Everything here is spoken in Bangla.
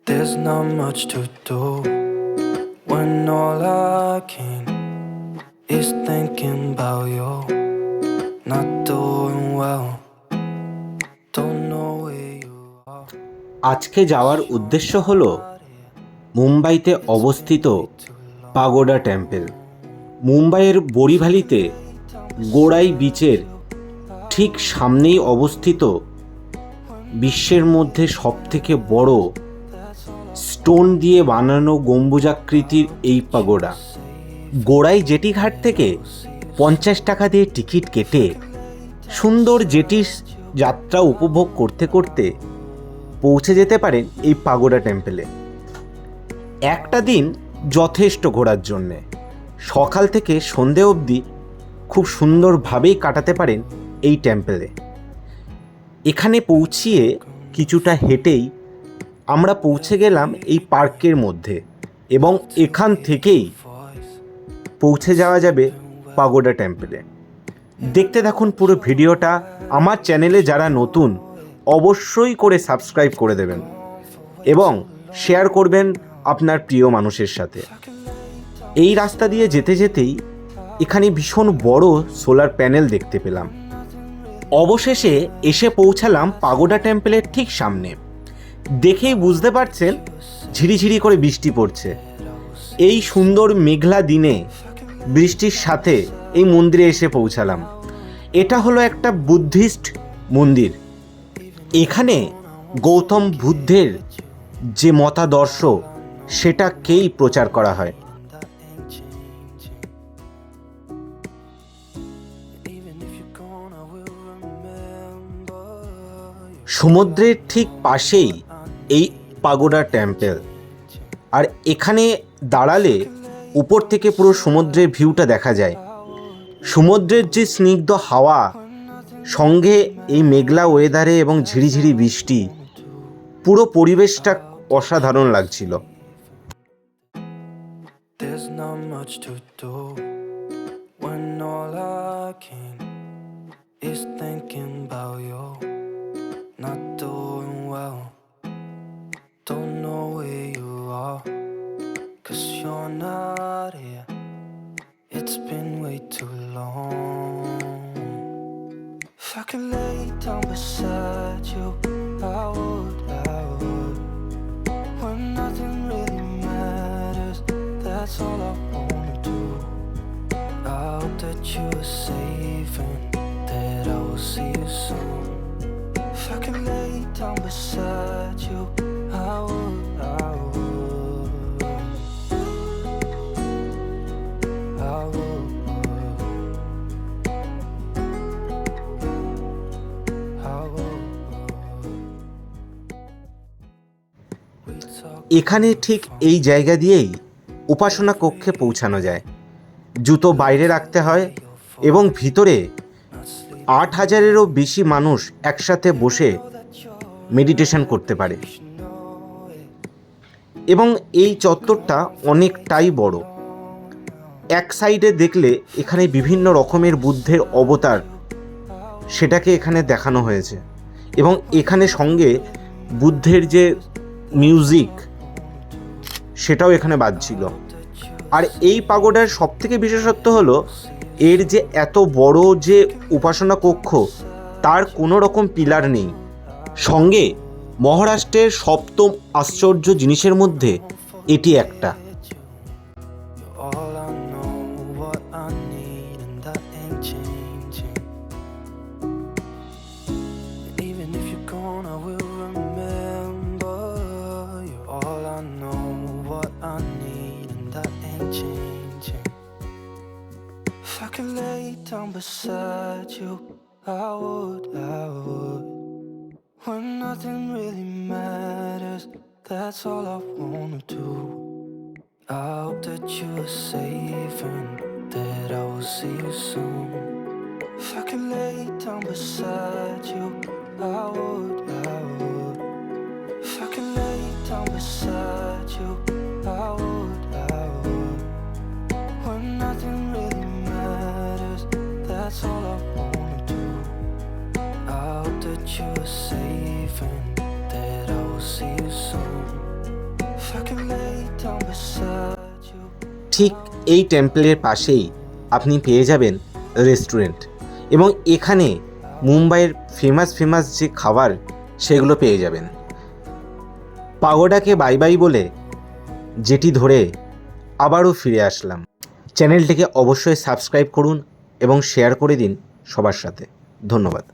There's not much to do when all I can is thinking about you. Not doing well, don't know where you are. আজকে যাওয়ার উদ্দেশ্য হলো মুম্বাইতে অবস্থিত পাগোডা টেম্পল। মুম্বাইয়ের বোরিভালিতে গোড়াই বিচের ঠিক সামনেই অবস্থিত বিশ্বের মধ্যে সবথেকে বড় স্টোন দিয়ে বানানো গম্বুজাকৃতির এই পাগোডা। গোড়াই জেটিঘাট থেকে 50 টাকা দিয়ে টিকিট কেটে সুন্দর জেটির যাত্রা উপভোগ করতে করতে পৌঁছে যেতে পারেন এই পাগোডা টেম্পলে। একটা দিন যথেষ্ট ঘোরার জন্যে। সকাল থেকে সন্ধে অবধি খুব সুন্দরভাবেই কাটাতে পারেন এই টেম্পলে। এখানে পৌঁছিয়ে কিছুটা হেঁটেই আমরা পৌঁছে গেলাম এই পার্কের মধ্যে এবং এখান থেকেই পৌঁছে যাওয়া যাবে পাগোডা টেম্পলে। দেখতে থাকুন পুরো ভিডিওটা। আমার চ্যানেলে যারা নতুন অবশ্যই করে সাবস্ক্রাইব করে দেবেন এবং শেয়ার করবেন আপনার প্রিয় মানুষের সাথে। এই রাস্তা দিয়ে যেতে যেতেই এখানে ভীষণ বড় সোলার প্যানেল দেখতে পেলাম। অবশেষে এসে পৌঁছালাম পাগোডা টেম্পলের ঠিক সামনে। দেখেই বুঝতে পারছেন ঝিরিঝিরি করে বৃষ্টি পড়ছে। এই সুন্দর মেঘলা দিনে বৃষ্টির সাথে এই মন্দিরে এসে পৌঁছালাম। এটা হলো একটা বুদ্ধিস্ট মন্দির। এখানে গৌতম বুদ্ধের যে মতাদর্শ সেটাকেই প্রচার করা হয়। সমুদ্রের ঠিক পাশেই এই পাগোডা টেম্পল। আর এখানে দাঁড়ালে উপর থেকে পুরো সমুদ্রের ভিউটা দেখা যায়। সমুদ্রের যে স্নিগ্ধ হাওয়া সঙ্গে এই মেঘলা ওয়েদারে এবং ঝিরিঝিরি বৃষ্টি, পুরো পরিবেশটা অসাধারণ লাগছিল। There's not much to do when all I can is thinking about you. Not doing well, don't know where you are, 'cause you're not here. It's been way too long. If I could lay down beside you, I would, when nothing really matters. That's all I wanna do. I hope that you're safe and that I will see you soon. If I could lay down beside you, I would, I would, I would, I would. এখানে ঠিক এই জায়গা দিয়েই উপাসনা কক্ষে পৌঁছানো যায়। জুতো বাইরে রাখতে হয় এবং ভিতরে 8000-এরও বেশি মানুষ একসাথে বসে মেডিটেশন করতে পারে। এবং এই চত্বরটা অনেকটাই বড়। এক সাইডে দেখলে এখানে বিভিন্ন রকমের বুদ্ধের অবতার, সেটাকে এখানে দেখানো হয়েছে এবং এখানে সঙ্গে বুদ্ধের যে মিউজিক সেটাও এখানে বাজছিল। আর এই পাগোডার সবথেকে বিশেষত্ব হলো এর যে এত বড় যে উপাসনা কক্ষ, তার কোনো রকম পিলার নেই। সঙ্গে মহারাষ্ট্রের 7ম আশ্চর্য জিনিসের মধ্যে এটি একটা। All I know, what I need, and that ain't changing. Even if you're gone, I will remember. You're all I know, what I need, and that ain't changing. If I could lay down beside you, I would, I would. When nothing really matters, that's all I wanna do. I hope that you're safe and that I will see you soon. If I could lay down beside you, I would, I would. If I could lay down beside you, I would, I would. When nothing really matters, that's all I wanna do. I hope that you're safe and that I will see you soon. beside you. ঠিক এই টেম্পলের পাশেই আপনি পেয়ে যাবেন রেস্টুরেন্ট, এবং এখানে মুম্বাইয়ের ফেমাস যে খাবার সেগুলো পেয়ে যাবেন। পাগোডাকে বাই বাই বলে যেটি ধরে আবারও ফিরে আসলাম। চ্যানেলটিকে অবশ্যই সাবস্ক্রাইব করুন এবং শেয়ার করে দিন সবার সাথে। ধন্যবাদ।